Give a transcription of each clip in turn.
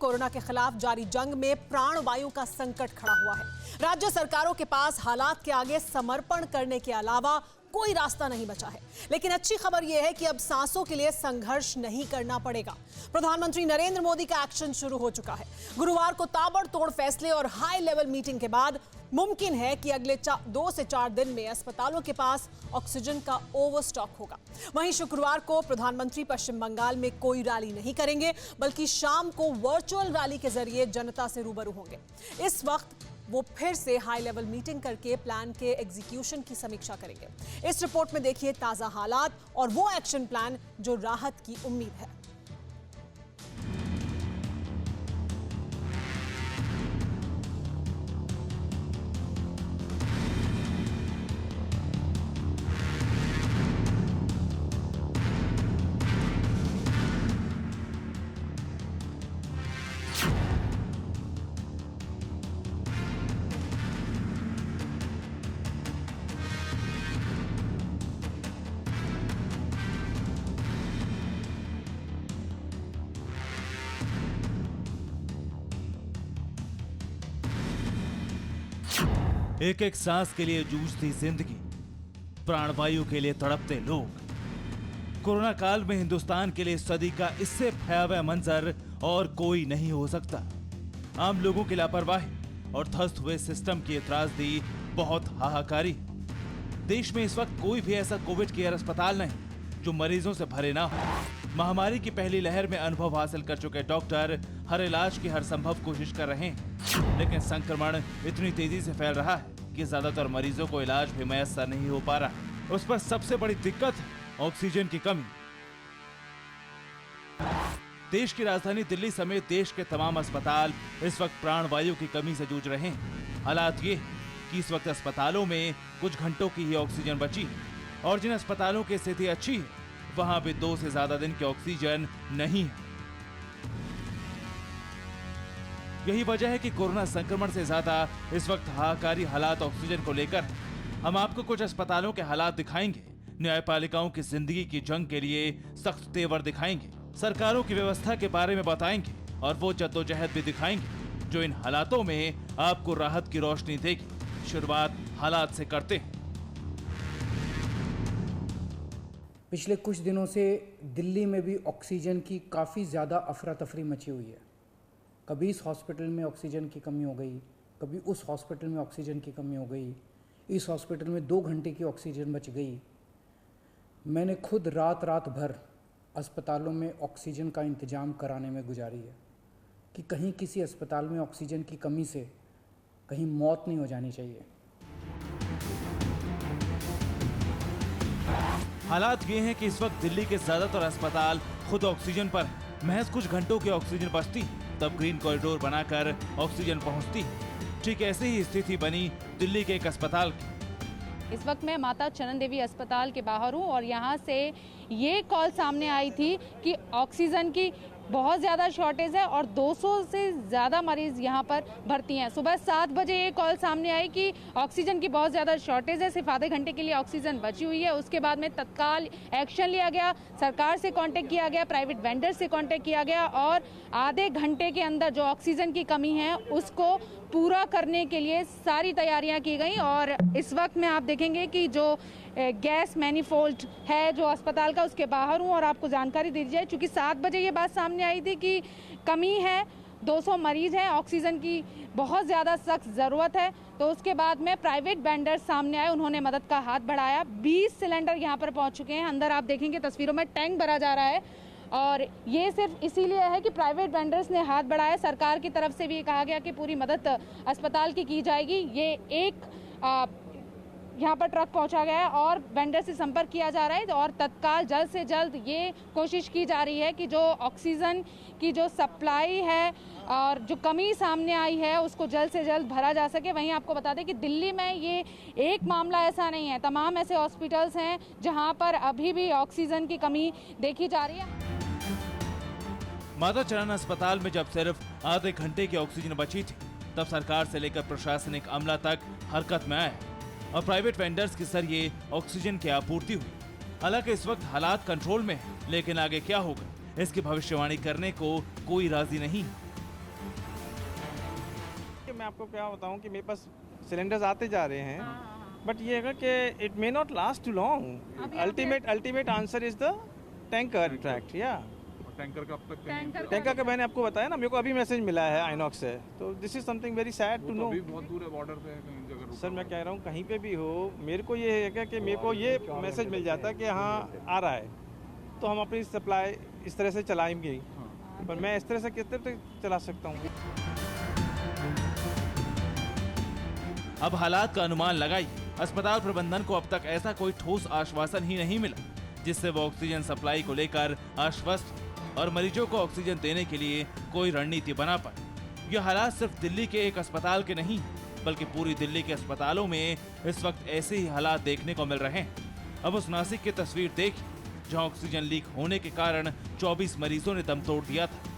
Corona के खिलाफ जारी जंग में प्राणवायु का संकट खड़ा हुआ है। राज्य सरकारों के पास हालात के आगे समर्पण करने के अलावा कोई रास्ता नहीं बचा है। लेकिन अच्छी खबर यह है कि अब सांसों के लिए संघर्ष नहीं करना पड़ेगा। प्रधानमंत्री नरेंद्र मोदी का एक्शन शुरू हो चुका है। गुरुवार को ताबड़तोड़ फैसले और हाई लेवल मीटिंग के बाद मुमकिन है कि अगले 2 से 4 दिन में अस्पतालों के पास ऑक्सीजन का ओवरस्टॉक होगा। वहीं शुक्रवार को प्रधानमंत्री पश्चिम बंगाल में कोई रैली नहीं करेंगे, बल्कि शाम को वर्चुअल रैली के जरिए जनता से रूबरू होंगे। इस वक्त वो फिर से हाई लेवल मीटिंग करके प्लान के एग्जीक्यूशन की समीक्षा करेंगे। इस रिपोर्ट में देखिए ताजा हालात और वो एक्शन प्लान जो राहत की उम्मीद है। एक एक सांस के लिए जूझती जिंदगी, प्राणवायु के लिए तड़पते लोग। कोरोना काल में हिंदुस्तान के लिए सदी का इससे भयावह मंजर और कोई नहीं हो सकता। आम लोगों की लापरवाही और ध्वस्त हुए सिस्टम की त्रासदी बहुत हाहाकारी। देश में इस वक्त कोई भी ऐसा कोविड केयर अस्पताल नहीं जो मरीजों से भरे ना हो। महामारी की पहली लहर में अनुभव हासिल कर चुके डॉक्टर हर इलाज की हर संभव कोशिश कर रहे हैं, लेकिन संक्रमण इतनी तेजी से फैल रहा है कि ज्यादातर मरीजों को इलाज भी मैसर नहीं हो पा रहा। उस पर सबसे बड़ी दिक्कत है ऑक्सीजन की कमी। देश की राजधानी दिल्ली समेत देश के तमाम अस्पताल इस वक्त प्राणवायु की कमी से जूझ रहे हैं। हालात ये कि इस वक्त अस्पतालों में कुछ घंटों की ही ऑक्सीजन बची है और जिन अस्पतालों की स्थिति अच्छी है वहां भी 2 से ज्यादा दिन की ऑक्सीजन नहीं है। यही वजह है कि कोरोना संक्रमण से ज्यादा इस वक्त हाहाकारी हालात ऑक्सीजन को लेकर है। हम आपको कुछ अस्पतालों के हालात दिखाएंगे, न्यायपालिकाओं की जिंदगी की जंग के लिए सख्त तेवर दिखाएंगे, सरकारों की व्यवस्था के बारे में बताएंगे और वो जद्दोजहद भी दिखाएंगे जो इन हालातों में आपको राहत की रोशनी देगी। शुरुआत हालात से करते हैं। पिछले कुछ दिनों से दिल्ली में भी ऑक्सीजन की काफ़ी ज़्यादा अफरा तफरी मची हुई है। कभी इस हॉस्पिटल में ऑक्सीजन की कमी हो गई, कभी उस हॉस्पिटल में ऑक्सीजन की कमी हो गई, इस हॉस्पिटल में 2 घंटे की ऑक्सीजन बच गई। मैंने खुद रात भर अस्पतालों में ऑक्सीजन का इंतज़ाम कराने में गुजारी है कि कहीं किसी अस्पताल में ऑक्सीजन की कमी से कहीं मौत नहीं हो जानी चाहिए। हालात ये हैं कि इस वक्त दिल्ली के ज्यादातर अस्पताल खुद ऑक्सीजन पर हैं। महज कुछ घंटों की ऑक्सीजन बचती है, तब ग्रीन कॉरिडोर बनाकर ऑक्सीजन पहुंचती है। ठीक ऐसी ही स्थिति बनी दिल्ली के एक अस्पताल की। इस वक्त मैं माता चनन देवी अस्पताल के बाहर हूँ और यहाँ से ये कॉल सामने आई थी कि ऑक्सीजन की बहुत ज़्यादा शॉर्टेज है और 200 से ज़्यादा मरीज़ यहाँ पर भर्ती हैं। सुबह 7 बजे ये कॉल सामने आई कि ऑक्सीजन की बहुत ज़्यादा शॉर्टेज है, सिर्फ आधे घंटे के लिए ऑक्सीजन बची हुई है। उसके बाद में तत्काल एक्शन लिया गया, सरकार से कांटेक्ट किया गया, प्राइवेट वेंडर से कांटेक्ट किया गया और आधे घंटे के अंदर जो ऑक्सीजन की कमी है उसको पूरा करने के लिए सारी तैयारियां की गई। और इस वक्त में आप देखेंगे कि जो गैस मैनिफोल्ड है जो अस्पताल का, उसके बाहर हूँ और आपको जानकारी दी जाए। चूँकि 7 बजे ये बात सामने आई थी कि कमी है, 200 मरीज़ हैं, ऑक्सीजन की बहुत ज़्यादा सख्त ज़रूरत है, तो उसके बाद में प्राइवेट वेंडर सामने आए, उन्होंने मदद का हाथ बढ़ाया। 20 सिलेंडर यहाँ पर पहुँच चुके हैं। अंदर आप देखेंगे तस्वीरों में टैंक भरा जा रहा है और ये सिर्फ इसीलिए है कि प्राइवेट वेंडर्स ने हाथ बढ़ाया। सरकार की तरफ से भी ये कहा गया कि पूरी मदद अस्पताल की जाएगी। ये एक यहाँ पर ट्रक पहुंचा गया है और वेंडर से संपर्क किया जा रहा है और तत्काल जल्द से जल्द ये कोशिश की जा रही है कि जो ऑक्सीजन की जो सप्लाई है और जो कमी सामने आई है उसको जल्द से जल्द भरा जा सके। वहीं आपको बता दें कि दिल्ली में ये एक मामला ऐसा नहीं है, तमाम ऐसे हॉस्पिटल्स हैं जहाँ पर अभी भी ऑक्सीजन की कमी देखी जा रही है। माता चरण अस्पताल में जब सिर्फ आधे घंटे की ऑक्सीजन बची थी, तब सरकार से लेकर प्रशासनिक अमला तक हरकत में आए और प्राइवेट वेंडर्स के जरिए ऑक्सीजन की आपूर्ति हुई। हालांकि इस वक्त हालात कंट्रोल में है, लेकिन आगे क्या होगा इसकी भविष्यवाणी करने को कोई राजी नहीं। कि मैं आपको क्या बताऊं कि मेरे पास सिलेंडर्स आते जा रहे हैं, बट ये है कि it may not last too long. Ultimate answer is the tanker tract. या टैंकर का अब तक टैंकर का मैंने आपको बताया ना, मेरे को अभी मैसेज मिला है आइनॉक्स से, तो this is something very sad to know. अभी बहुत दूर है, बॉर्डर पे है, कहीं जगह रुका सर मैं हुआ कह रहा हूँ कहीं पे भी हो, मेरे को ये है कि मेरे को ये मैसेज मिल जाता है कि हाँ आ रहा है, तो हम अपनी सप्लाई इस तरह से चलाएंगे, पर मैं इस तरह से कितने तक चला सकता हूँ। अब हालात का अनुमान लगाई। अस्पताल प्रबंधन को अब तक ऐसा कोई ठोस आश्वासन ही नहीं मिला जिससे वो ऑक्सीजन सप्लाई को लेकर आश्वस्त और मरीजों को ऑक्सीजन देने के लिए कोई रणनीति बना पाए। यह हालात सिर्फ दिल्ली के एक अस्पताल के नहीं, बल्कि पूरी दिल्ली के अस्पतालों में इस वक्त ऐसे ही हालात देखने को मिल रहे हैं। अब उस नासिक की तस्वीर देखिए जहां ऑक्सीजन लीक होने के कारण 24 मरीजों ने दम तोड़ दिया था।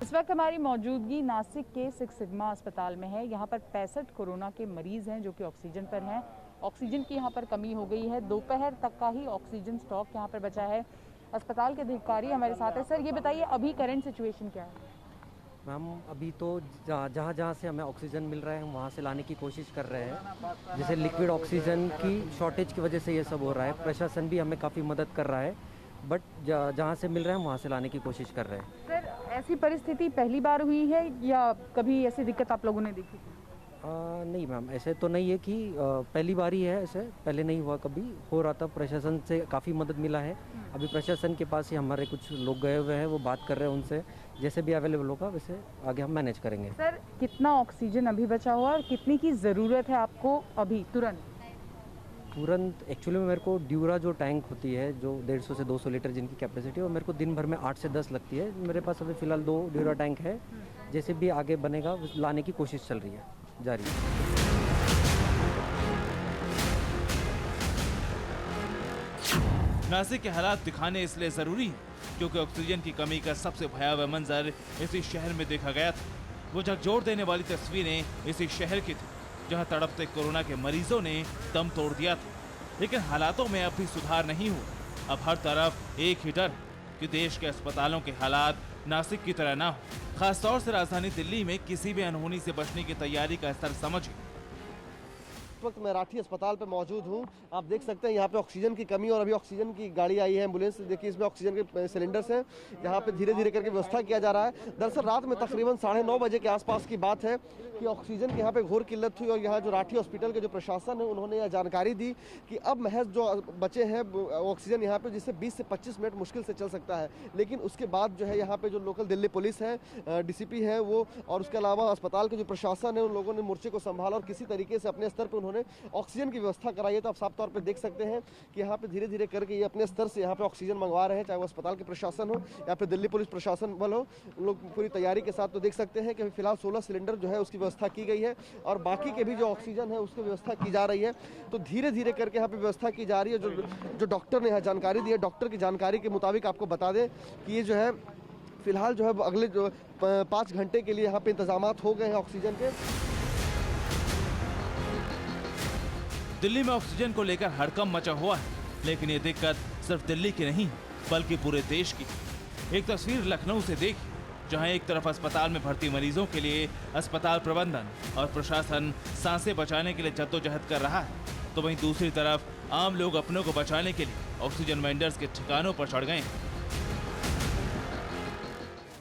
इस वक्त हमारी मौजूदगी नासिक के सिक्स सिग्मा अस्पताल में है। यहाँ पर 65 कोरोना के मरीज हैं जो कि ऑक्सीजन पर हैं। ऑक्सीजन की यहाँ पर कमी हो गई है, दोपहर तक का ही ऑक्सीजन स्टॉक यहाँ पर बचा है। अस्पताल के अधिकारी हमारे साथ है। सर ये बताइए अभी करंट सिचुएशन क्या है? मैम अभी तो जहाँ से हमें ऑक्सीजन मिल रहा है हम वहाँ से लाने की कोशिश कर रहे हैं। जैसे लिक्विड ऑक्सीजन की शॉर्टेज की वजह से ये सब हो रहा है। प्रशासन भी हमें काफ़ी मदद कर रहा है, बट जहाँ से मिल रहा है हम वहाँ से लाने की कोशिश कर रहे हैं। सर ऐसी परिस्थिति पहली बार हुई है या कभी ऐसी दिक्कत आप लोगों ने देखी थी? नहीं मैम, ऐसे तो नहीं है कि पहली बार ही है, ऐसे पहले नहीं हुआ, कभी हो रहा था। प्रशासन से काफ़ी मदद मिला है। अभी प्रशासन के पास ही हमारे कुछ लोग गए हुए हैं, वो बात कर रहे हैं उनसे, जैसे भी अवेलेबल होगा वैसे आगे हम मैनेज करेंगे। सर कितना ऑक्सीजन अभी बचा हुआ और कितनी की ज़रूरत है आपको अभी तुरंत? एक्चुअली में मेरे को ड्यूरा जो टैंक होती है जो 150 से 200 लीटर जिनकी कैपेसिटी है, वो मेरे को दिन भर में 8 से 10 लगती है। मेरे पास अभी फ़िलहाल 2 ड्यूरा टैंक है। जैसे भी आगे बनेगा लाने की कोशिश चल रही है, जारी है। नासिक के हालात दिखाने इसलिए जरूरी है क्योंकि ऑक्सीजन की कमी का सबसे भयावह मंजर इसी शहर में देखा गया था। वो झकझोर देने वाली तस्वीरें इसी शहर की थी जहां तड़पते कोरोना के मरीजों ने दम तोड़ दिया था। लेकिन हालातों में अब भी सुधार नहीं हुआ। अब हर तरफ एक ही डर कि देश के अस्पतालों के हालात नासिक की तरह ना हो। खासतौर से राजधानी दिल्ली में किसी भी अनहोनी से बचने की तैयारी का स्तर समझिए। इस वक्त मैं राठी अस्पताल पे मौजूद हूँ। आप देख सकते हैं यहाँ पे ऑक्सीजन की कमी, और अभी ऑक्सीजन की गाड़ी आई है, एम्बुलेंस। देखिए इसमें ऑक्सीजन के सिलेंडर्स हैं। यहाँ पे धीरे धीरे करके व्यवस्था किया जा रहा है। दरअसल रात में तकरीबन 9:30 बजे के आसपास की बात है कि ऑक्सीजन की यहाँ पे घोर किल्लत हुई, और यहाँ जो राठी हॉस्पिटल के जो प्रशासन है उन्होंने यह जानकारी दी कि अब महज जो बचे हैं ऑक्सीजन यहाँ पे, जिससे 20 से 25 मिनट मुश्किल से चल सकता है। लेकिन उसके बाद जो है यहाँ पे जो लोकल दिल्ली पुलिस है, DCP है वो, और उसके अलावा अस्पताल के जो प्रशासन है उन लोगों ने मोर्चे को संभाला और किसी तरीके से अपने स्तर पर उन्होंने ऑक्सीजन की व्यवस्था कराई है। तो आप साफ तौर पे देख सकते हैं कि यहाँ पे धीरे धीरे करके ये अपने स्तर से यहाँ पे ऑक्सीजन मंगवा रहे हैं, चाहे वो अस्पताल के प्रशासन हो या फिर दिल्ली पुलिस प्रशासन बल हो। उन लोग पूरी तैयारी के साथ तो देख सकते हैं कि फिलहाल 16 सिलेंडर जो है उसकी व्यवस्था की गई है, और बाकी के भी जो ऑक्सीजन है उसकी व्यवस्था की जा रही है। तो धीरे धीरे करके यहाँ पे व्यवस्था की जा रही है। जो डॉक्टर ने यहाँ जानकारी दी है, डॉक्टर की जानकारी के मुताबिक आपको बता दें कि ये जो है फिलहाल जो है अगले जो 5 घंटे के लिए यहाँ पे इंतजाम हो गए हैं ऑक्सीजन के। दिल्ली में ऑक्सीजन को लेकर हड़कंप मचा हुआ है, लेकिन ये दिक्कत सिर्फ दिल्ली की नहीं बल्कि पूरे देश की। एक तस्वीर लखनऊ से देखिए जहां एक तरफ अस्पताल में भर्ती मरीजों के लिए अस्पताल प्रबंधन और प्रशासन सांसें बचाने के लिए जद्दोजहद कर रहा है, तो वहीं दूसरी तरफ आम लोग अपनों को बचाने के लिए ऑक्सीजन वेंडर्स के ठिकानों पर चढ़ गए हैं।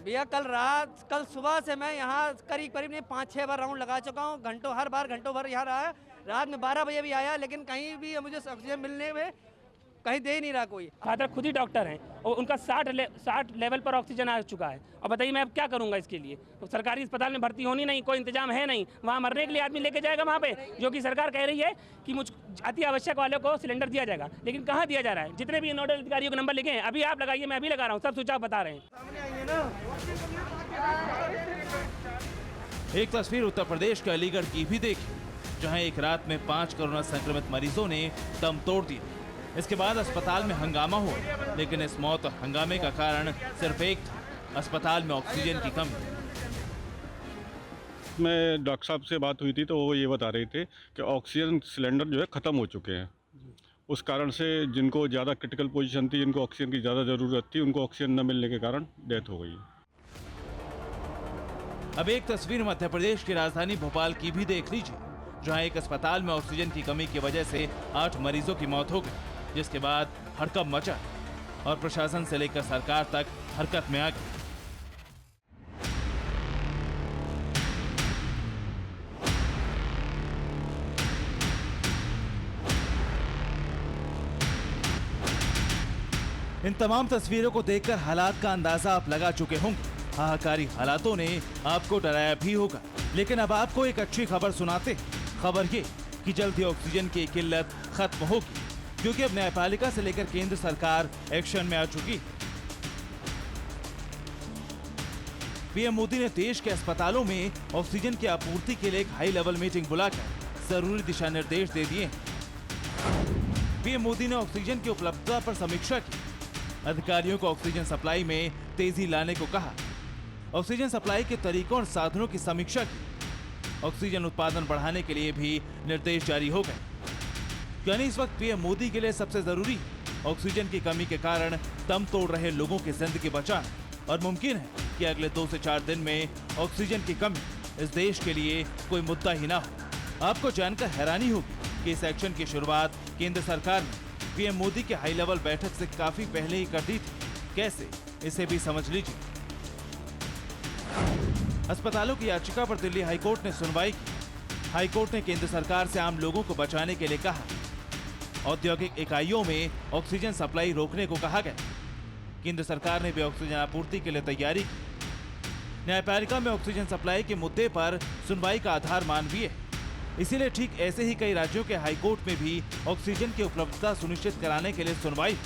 भैया कल सुबह से मैं यहाँ करीब 5-6 बार राउंड लगा चुका हूँ। घंटों भर यहाँ रहा। रात में 12 बजे भी आया, लेकिन कहीं भी मुझे ऑक्सीजन मिलने में कहीं दे ही नहीं रहा कोई। फादर खुद ही डॉक्टर हैं और उनका 60 लेवल पर ऑक्सीजन आ चुका है। और बताइए मैं अब क्या करूंगा इसके लिए? तो सरकारी अस्पताल में भर्ती होनी नहीं, कोई इंतजाम है नहीं। वहाँ मरने के लिए आदमी लेके जाएगा वहाँ पे, जो कि सरकार कह रही है कि मुझ अति आवश्यक वालों को सिलेंडर दिया जाएगा, लेकिन कहाँ दिया जा रहा है? जितने भी नोडल अधिकारियों के नंबर लिखे हैं अभी आप लगाइए, मैं अभी लगा रहा हूँ, सब स्विच ऑफ बता रहे हैं। एक तस्वीर उत्तर प्रदेश के अलीगढ़ की भी देखी जहां एक रात में 5 कोरोना संक्रमित मरीजों ने दम तोड़ दिया। इसके बाद अस्पताल में हंगामा हुआ, लेकिन इस मौत और हंगामे का कारण सिर्फ एक था, अस्पताल में ऑक्सीजन की कमी। मैं डॉक्टर साहब से बात हुई थी तो वो ये बता रहे थे कि ऑक्सीजन सिलेंडर जो है ख़त्म हो चुके हैं। उस कारण से जिनको ज़्यादा क्रिटिकल पोजीशन थी, जिनको ऑक्सीजन की ज़्यादा ज़रूरत थी, उनको ऑक्सीजन न मिलने के कारण डेथ हो गई। अब एक तस्वीर मध्य प्रदेश की राजधानी भोपाल की भी देख लीजिए, जहां एक अस्पताल में ऑक्सीजन की कमी की वजह से 8 मरीजों की मौत हो गई, जिसके बाद हड़कंप मचा और प्रशासन से लेकर सरकार तक हरकत में आ गई। इन तमाम तस्वीरों को देखकर हालात का अंदाजा आप लगा चुके होंगे। हाहाकारी हालातों ने आपको डराया भी होगा, लेकिन अब आपको एक अच्छी खबर सुनाते हैं। खबर ये कि जल्द ही ऑक्सीजन की किल्लत खत्म होगी, क्योंकि अब न्यायपालिका से लेकर केंद्र सरकार एक्शन में आ चुकी है। पीएम मोदी ने देश के अस्पतालों में ऑक्सीजन की आपूर्ति के लिए एक हाई लेवल मीटिंग बुलाकर जरूरी दिशा निर्देश दे दिए। पीएम मोदी ने ऑक्सीजन की उपलब्धता पर समीक्षा की, अधिकारियों को ऑक्सीजन सप्लाई में तेजी लाने को कहा, ऑक्सीजन सप्लाई के तरीकों और साधनों की समीक्षा की, ऑक्सीजन उत्पादन बढ़ाने के लिए भी निर्देश जारी हो गए। यानी इस वक्त पीएम मोदी के लिए सबसे जरूरी ऑक्सीजन की कमी के कारण दम तोड़ रहे लोगों की जिंदगी बचाना, और मुमकिन है कि अगले 2 से 4 दिन में ऑक्सीजन की कमी इस देश के लिए कोई मुद्दा ही ना हो। आपको जानकर हैरानी होगी कि इस एक्शन की शुरुआत केंद्र सरकार ने पीएम मोदी के हाई लेवल बैठक से काफी पहले ही कर दी थी। कैसे, इसे भी समझ लीजिए। अस्पतालों की याचिका पर दिल्ली हाईकोर्ट ने सुनवाई की। हाईकोर्ट ने केंद्र सरकार से आम लोगों को बचाने के लिए कहा, औद्योगिक इकाइयों में ऑक्सीजन सप्लाई रोकने को कहा गया। केंद्र सरकार ने भी ऑक्सीजन आपूर्ति के लिए तैयारी की। न्यायपालिका में ऑक्सीजन सप्लाई के मुद्दे पर सुनवाई का आधार मानवीय है, इसीलिए ठीक ऐसे ही कई राज्यों के हाईकोर्ट में भी ऑक्सीजन की उपलब्धता सुनिश्चित कराने के लिए सुनवाई,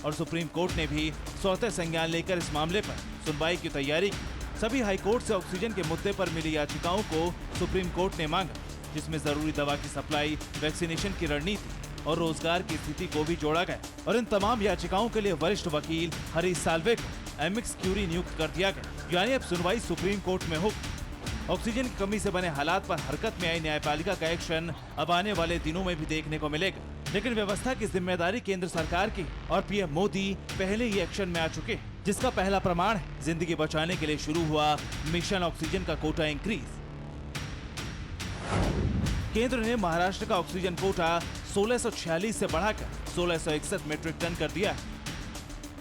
और सुप्रीम कोर्ट ने भी स्वतः संज्ञान लेकर इस मामले पर सुनवाई की तैयारी की। सभी हाईकोर्ट से ऑक्सीजन के मुद्दे पर मिली याचिकाओं को सुप्रीम कोर्ट ने मांगा, जिसमें जरूरी दवा की सप्लाई, वैक्सीनेशन की रणनीति और रोजगार की स्थिति को भी जोड़ा गया। और इन तमाम याचिकाओं के लिए वरिष्ठ वकील हरीश साल्वे को एमिक्स क्यूरी नियुक्त कर दिया गया। यानी अब सुनवाई सुप्रीम कोर्ट में होगी। ऑक्सीजन की कमी से बने हालात पर हरकत में आई न्यायपालिका का एक्शन अब आने वाले दिनों में भी देखने को मिलेगा, लेकिन व्यवस्था की जिम्मेदारी केंद्र सरकार की, और पीएम मोदी पहले ही एक्शन में आ चुके हैं, जिसका पहला प्रमाण है जिंदगी बचाने के लिए शुरू हुआ मिशन ऑक्सीजन का कोटा इंक्रीज। केंद्र ने महाराष्ट्र का ऑक्सीजन कोटा 1646 से बढ़ाकर 1661 मीट्रिक टन कर दिया है।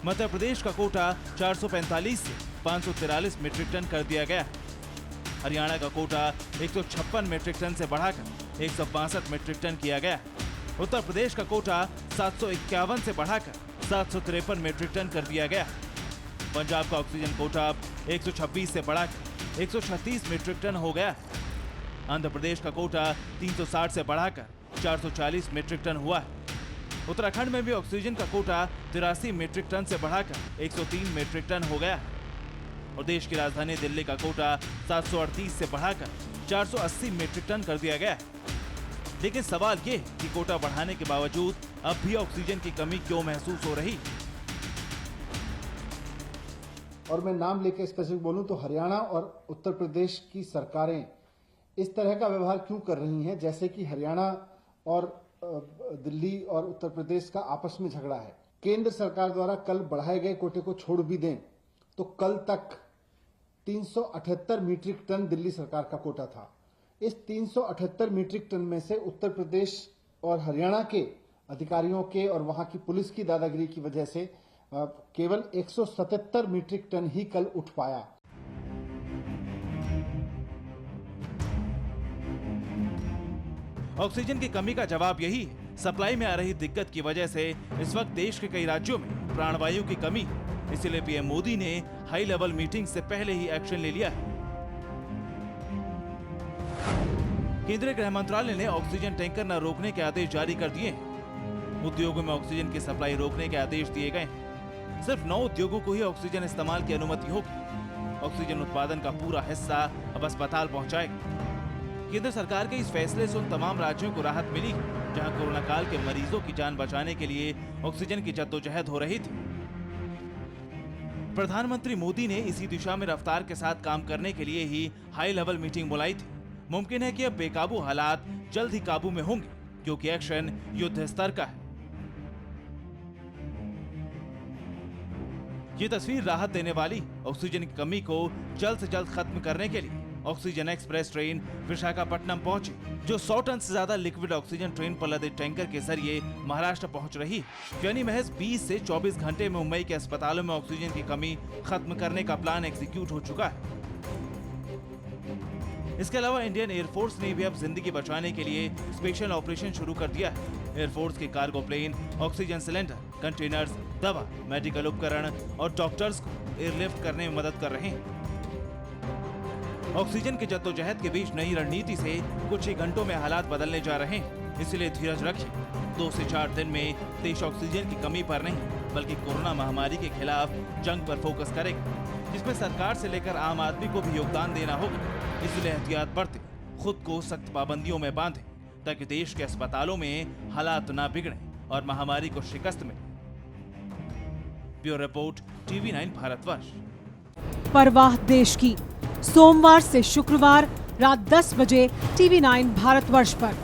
मध्य प्रदेश का कोटा 445 से 543 मीट्रिक टन कर दिया गया है। हरियाणा का कोटा 156 मीट्रिक टन से बढ़ाकर 162 मीट्रिक टन किया गया है। उत्तर प्रदेश का कोटा 751 से बढ़ाकर 753 मीट्रिक टन कर दिया गया है। पंजाब का ऑक्सीजन कोटा 126 से बढ़ाकर 136 मीट्रिक टन हो गया है। आंध्र प्रदेश का कोटा 360 से बढ़ाकर 440 मीट्रिक टन हुआ है। उत्तराखंड में भी ऑक्सीजन का कोटा 83 मीट्रिक टन से बढ़ाकर 103 मीट्रिक टन हो गया है। और देश की राजधानी दिल्ली का कोटा 738 से बढ़ाकर 480 मीट्रिक टन कर दिया गया है। लेकिन सवाल ये कि कोटा बढ़ाने के बावजूद अब भी ऑक्सीजन की कमी क्यों महसूस हो रही? और मैं नाम लेकर स्पेसिफिक बोलूं तो हरियाणा और उत्तर प्रदेश की सरकारें इस तरह का व्यवहार क्यों कर रही हैं, जैसे कि हरियाणा और दिल्ली और उत्तर प्रदेश का आपस में झगड़ा है। केंद्र सरकार द्वारा कल बढ़ाए गए कोटे को छोड़ भी दें तो कल तक 378 मीट्रिक टन दिल्ली सरकार का कोटा था। इस 378 मीट्रिक टन में से उत्तर प्रदेश और हरियाणा के अधिकारियों के और वहां की पुलिस की दादागिरी की वजह से केवल 177 मीट्रिक टन ही कल उठ पाया। ऑक्सीजन की कमी का जवाब यही है। सप्लाई में आ रही दिक्कत की वजह से इस वक्त देश के कई राज्यों में प्राणवायु की कमी है। इसलिए पीएम मोदी ने हाई लेवल मीटिंग से पहले ही एक्शन ले लिया है। केंद्रीय गृह मंत्रालय ने ऑक्सीजन टैंकर न रोकने के आदेश जारी कर दिए हैं। उद्योगों में ऑक्सीजन की सप्लाई रोकने के आदेश दिए गए हैं। सिर्फ 9 उद्योगों को ही ऑक्सीजन इस्तेमाल की अनुमति होगी। ऑक्सीजन उत्पादन का पूरा हिस्सा अब अस्पताल पहुंचाएगा। केंद्र सरकार के इस फैसले से उन तमाम राज्यों को राहत मिली जहां कोरोना काल के मरीजों की जान बचाने के लिए ऑक्सीजन की जद्दोजहद हो रही थी। प्रधानमंत्री मोदी ने इसी दिशा में रफ्तार के साथ काम करने के लिए ही हाई लेवल मीटिंग बुलाई थी। मुमकिन है कि अब बेकाबू हालात जल्द ही काबू में होंगे, क्योंकि एक्शन युद्ध स्तर का है। ये तस्वीर राहत देने वाली। ऑक्सीजन की कमी को जल्द से जल्द खत्म करने के लिए ऑक्सीजन एक्सप्रेस ट्रेन विशाखापट्टनम पहुंची, जो 100 टन से ज्यादा लिक्विड ऑक्सीजन ट्रेन पर लदे टैंकर के जरिए महाराष्ट्र पहुंच रही है। यानी महज 20 से 24 घंटे में मुंबई के अस्पतालों में ऑक्सीजन की कमी खत्म करने का प्लान एग्जीक्यूट हो चुका है। इसके अलावा इंडियन एयरफोर्स ने भी अब जिंदगी बचाने के लिए स्पेशल ऑपरेशन शुरू कर दिया है। एयरफोर्स के cargo plane oxygen cylinder, containers, दवा, मेडिकल उपकरण और डॉक्टर्स को एयरलिफ्ट करने में मदद कर रहे हैं। ऑक्सीजन की जद्दोजहद के बीच नई रणनीति से कुछ ही घंटों में हालात बदलने जा रहे हैं, इसलिए धीरज रखिए। 2 से 4 दिन में देश ऑक्सीजन की कमी पर नहीं बल्कि कोरोना महामारी के खिलाफ जंग पर फोकस करेगा, जिसमें सरकार से लेकर आम आदमी को भी योगदान देना होगा। इसलिए एहतियात बरतें, खुद को सख्त पाबंदियों में बांधें ताकि देश के अस्पतालों में हालात ना बिगड़े और महामारी को शिकस्त मिले। Bureau report, TV9 Bharatvarsh. परवाह देश की, सोमवार से शुक्रवार रात 10 बजे TV9 भारतवर्ष पर।